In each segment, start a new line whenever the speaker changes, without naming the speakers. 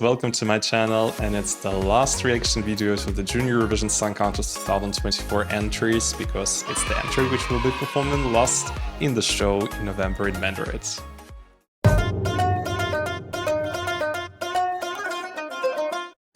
Welcome to my channel, and it's the last reaction video to the Junior Eurovision Song Contest 2024 entries, because it's the entry which will be performed and lost in the show in November in Madrid.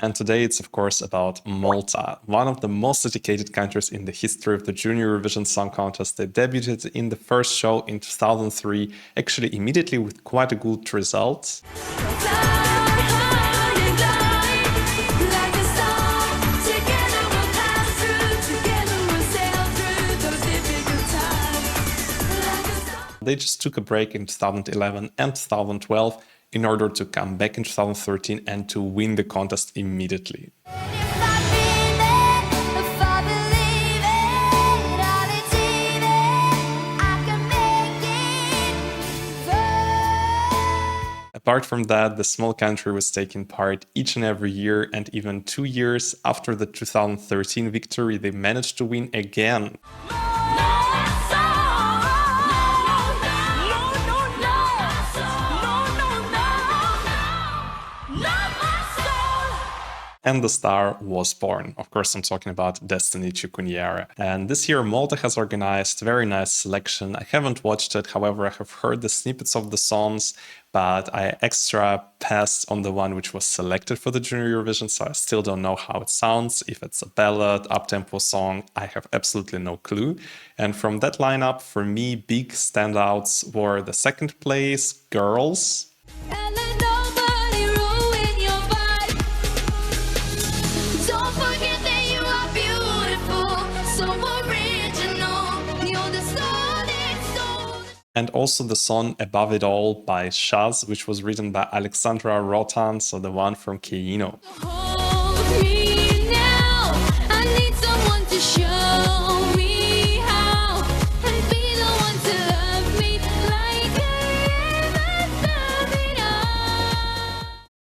And today it's of course about Malta, one of the most dedicated countries in the history of the Junior Eurovision Song Contest. They debuted in the first show in 2003, actually immediately with quite a good result. They just took a break in 2011 and 2012 in order to come back in 2013 and to win the contest immediately. Apart from that, the small country was taking part each and every year, and even 2 years after the 2013 victory, they managed to win again. And the star was born. Of course, I'm talking about Destiny Ċkejkna. And this year, Malta has organized a very nice selection. I haven't watched it, however, I have heard the snippets of the songs, but I extra passed on the one which was selected for the Junior Eurovision, so I still don't know how it sounds. If it's a ballad, up-tempo song, I have absolutely no clue. And from that lineup, for me, big standouts were the second place, Girls. And also the song Above It All by Shaz, which was written by Alexandra Rotan, so the one from Ċkejkna.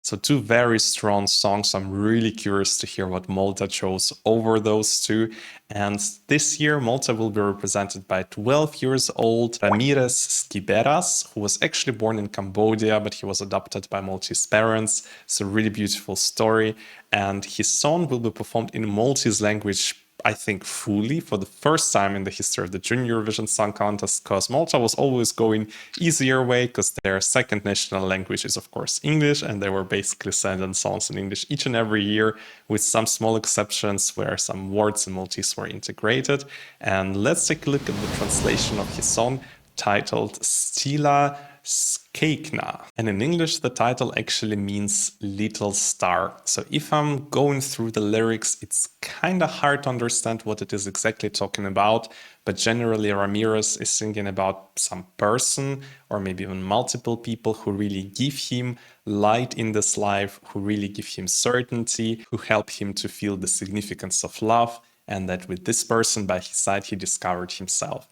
So two very strong songs. I'm really curious to hear what Malta chose over those two. And this year, Malta will be represented by 12 years old Ramires Sciberras, who was actually born in Cambodia, but he was adopted by Maltese parents. It's a really beautiful story. And his song will be performed in Maltese language, I think, fully for the first time in the history of the Junior Eurovision Song Contest, because Malta was always going easier way, because their second national language is of course English, and they were basically sending songs in English each and every year, with some small exceptions where some words in Maltese were integrated. And let's take a look at the translation of his song, titled Stilla Ċkejkna. And in English, the title actually means little star. So if I'm going through the lyrics, it's kind of hard to understand what it is exactly talking about. But generally, Ramires is singing about some person, or maybe even multiple people, who really give him light in this life, who really give him certainty, who help him to feel the significance of love, and that with this person by his side, he discovered himself.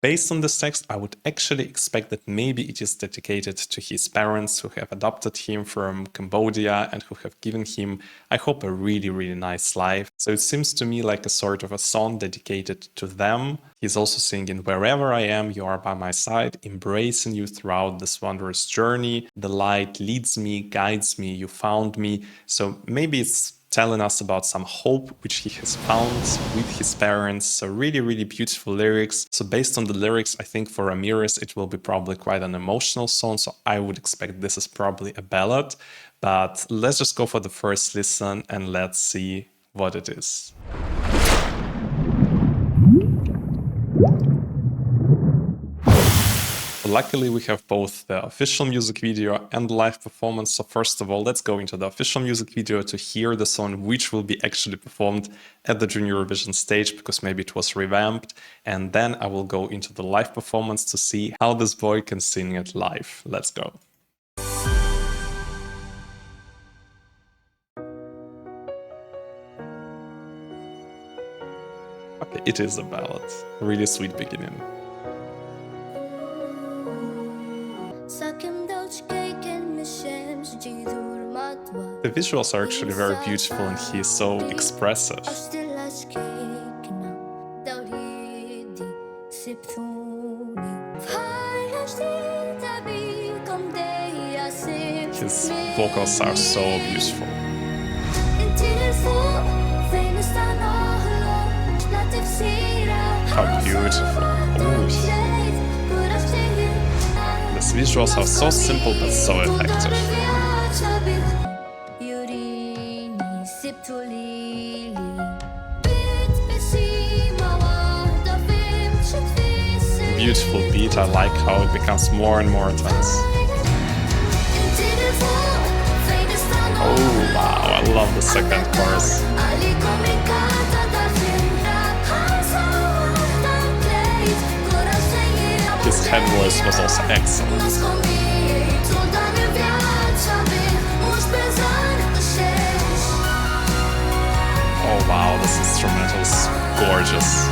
Based on this text, I would actually expect that maybe it is dedicated to his parents, who have adopted him from Cambodia and who have given him, I hope, a really, really nice life. So it seems to me like a sort of a song dedicated to them. He's also singing, wherever I am, you are by my side, embracing you throughout this wondrous journey. The light leads me, guides me, you found me. So maybe it's telling us about some hope which he has found with his parents. So really, really beautiful lyrics. So based on the lyrics, I think for Ramires it will be probably quite an emotional song, so I would expect this is probably a ballad. But let's just go for the first listen and let's see what it is. Luckily, we have both the official music video and the live performance. So first of all, let's go into the official music video to hear the song which will be actually performed at the Junior Eurovision stage, because maybe it was revamped. And then I will go into the live performance to see how this boy can sing it live. Let's go. Okay, it is a ballad. Really sweet beginning. The visuals are actually very beautiful and he is so expressive. His vocals are so beautiful. How beautiful. Ooh. These visuals are so simple but so effective. Beautiful beat, I like how it becomes more and more intense. Oh wow, I love the second chorus. His head voice was also excellent. Oh wow, this instrumental is gorgeous.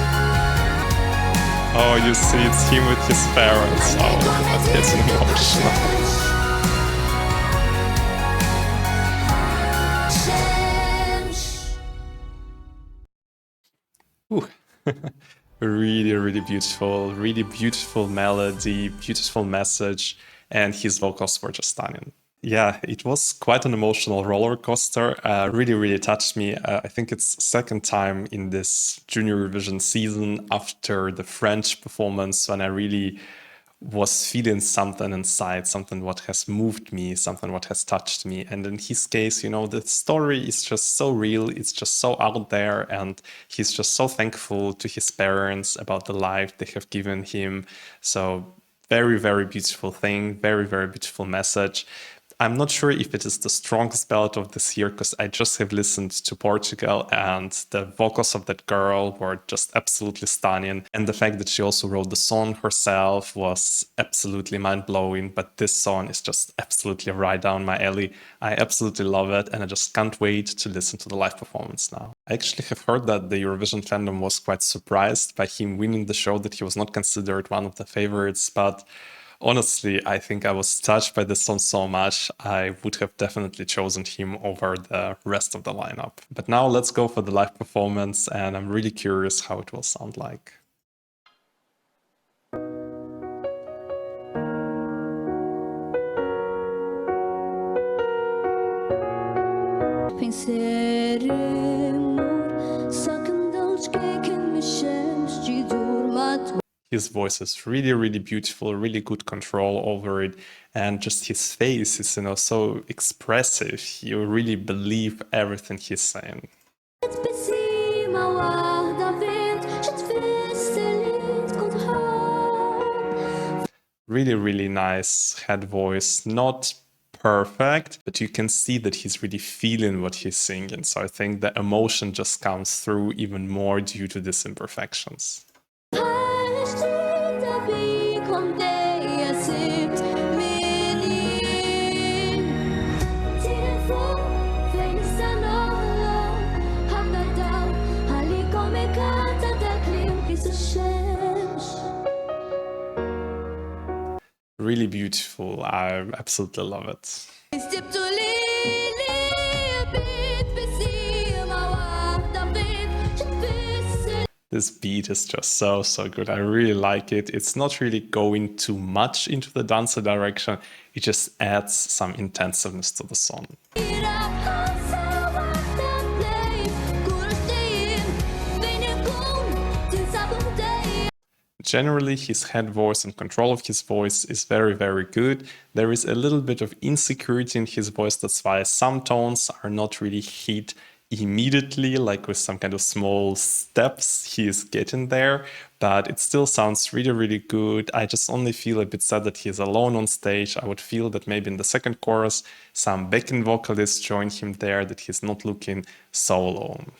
Oh, you see, it's him with his parents. Oh, that gets emotional. Ooh. Really beautiful melody, beautiful message, and his vocals were just stunning. Yeah, it was quite an emotional roller coaster. Really touched me. I think it's second time in this Junior Eurovision season after the French performance when I really was feeling something inside, something what has moved me, something what has touched me. And in his case, you know, the story is just so real, it's just so out there, and he's just so thankful to his parents about the life they have given him. So very beautiful thing, very beautiful message. I'm not sure if it is the strongest ballad of this year because I just have listened to Portugal and the vocals of that girl were just absolutely stunning. And the fact that she also wrote the song herself was absolutely mind-blowing. But this song is just absolutely right down my alley. I absolutely love it and I just can't wait to listen to the live performance now. I actually have heard that the Eurovision fandom was quite surprised by him winning the show, that he was not considered one of the favorites, but honestly, I think I was touched by this song so much, I would have definitely chosen him over the rest of the lineup. But now let's go for the live performance, and I'm really curious how it will sound like. His voice is really beautiful, really good control over it, and just his face is, you know, so expressive. You really believe everything he's saying. Really nice head voice, not perfect, but you can see that he's really feeling what he's singing. So I think the emotion just comes through even more due to these imperfections. Really beautiful. I absolutely love it. This beat is just so good. I really like it. It's not really going too much into the dancer direction. It just adds some intensiveness to the song. Generally, his head voice and control of his voice is very good. There is a little bit of insecurity in his voice. That's why some tones are not really hit immediately, like with some kind of small steps he is getting there, but it still sounds really good. I just only feel a bit sad that he is alone on stage. I would feel that maybe in the second chorus some backing vocalists join him there, that he's not looking so alone.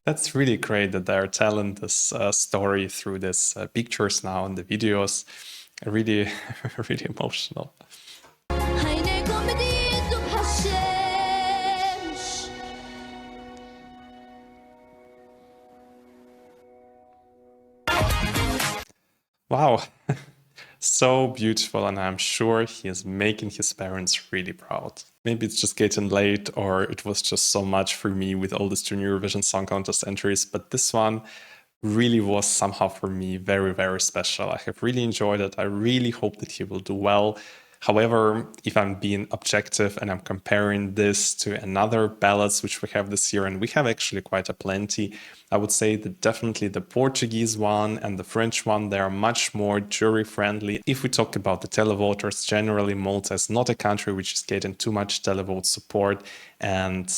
That's really great that they're telling this story through this pictures now and the videos. Really emotional. Wow, so beautiful, and I'm sure he is making his parents really proud. Maybe it's just getting late, or it was just so much for me with all these Junior Eurovision Song Contest entries, but this one really was somehow for me very, very special. I have really enjoyed it. I really hope that he will do well. However, if I'm being objective and I'm comparing this to another ballads which we have this year, and we have actually quite a plenty, I would say that definitely the Portuguese one and the French one, they are much more jury friendly. If we talk about the televoters, generally Malta is not a country which is getting too much televote support, and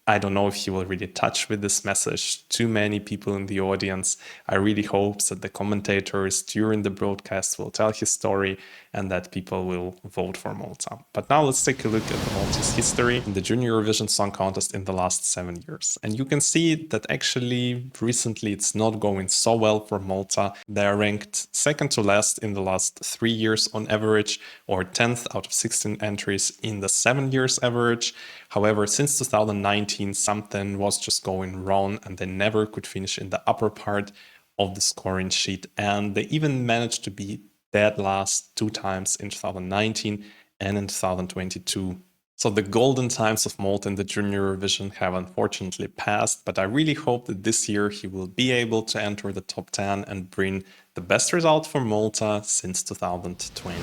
I don't know if he will really touch with this message too many people in the audience. I really hope that the commentators during the broadcast will tell his story and that people will vote for Malta. But now let's take a look at the Maltese history in the Junior Eurovision Song Contest in the last 7 years. And you can see that actually recently it's not going so well for Malta. They are ranked second to last in the last 3 years on average, or 10th out of 16 entries in the 7 years average. However, since 2019, something was just going wrong and they never could finish in the upper part of the scoring sheet. And they even managed to be dead last 2 times in 2019 and in 2022. So the golden times of Malta in the Junior Eurovision have unfortunately passed, but I really hope that this year he will be able to enter the top 10 and bring the best result for Malta since 2020.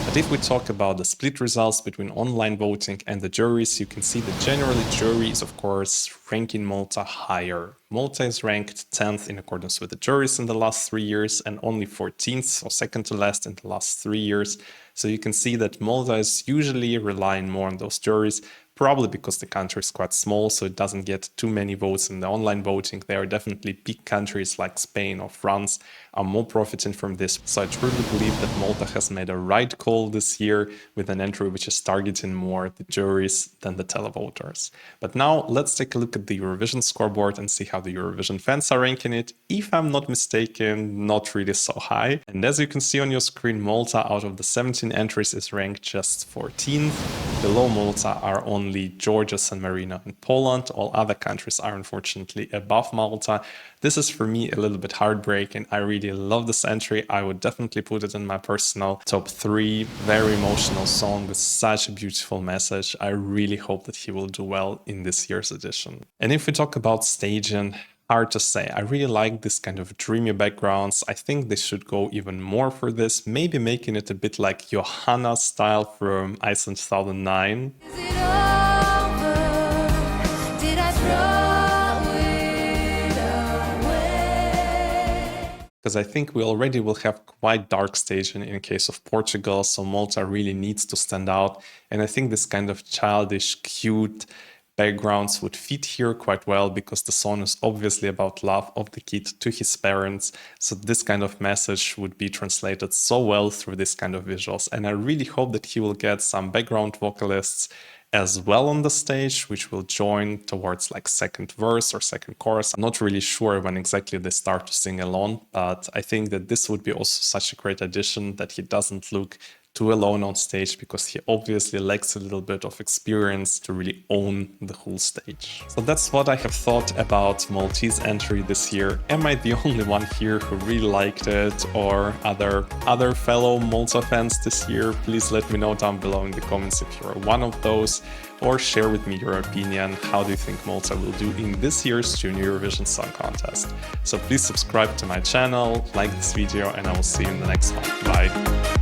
But if we talk about the split results between online voting and the juries, you can see that generally jury is of course ranking Malta higher. Malta is ranked 10th in accordance with the juries in the last 3 years and only 14th or second to last in the last 3 years. So you can see that Malta is usually relying more on those juries, probably because the country is quite small, so it doesn't get too many votes in the online voting. There are definitely big countries like Spain or France are more profiting from this. So I truly believe that Malta has made a right call this year with an entry which is targeting more the juries than the televoters. But now let's take a look at the Eurovision scoreboard and see how the Eurovision fans are ranking it. If I'm not mistaken, not really so high. And as you can see on your screen, Malta out of the 17 entries is ranked just 14th. Below Malta are only Georgia, San Marino and Poland. All other countries are unfortunately above Malta. This is for me a little bit heartbreaking. I really love this entry. I would definitely put it in my personal top 3. Very emotional song with such a beautiful message. I really hope that he will do well in this year's edition. And if we talk about staging, hard to say. I really like this kind of dreamy backgrounds. I think they should go even more for this, maybe making it a bit like Johanna's style from Iceland 2009. Because I think we already will have quite dark staging in case of Portugal, so Malta really needs to stand out. And I think this kind of childish, cute backgrounds would fit here quite well because the song is obviously about love of the kid to his parents. So this kind of message would be translated so well through this kind of visuals. And I really hope that he will get some background vocalists as well on the stage, which will join towards like second verse or second chorus. I'm not really sure when exactly they start to sing along, but I think that this would be also such a great addition that he doesn't look too alone on stage, because he obviously lacks a little bit of experience to really own the whole stage. So that's what I have thought about Maltese entry this year. Am I the only one here who really liked it, or other fellow Malta fans this year? Please let me know down below in the comments if you're one of those, or share with me your opinion. How do you think Malta will do in this year's Junior Eurovision Song Contest? So please subscribe to my channel, like this video, and I will see you in the next one. Bye!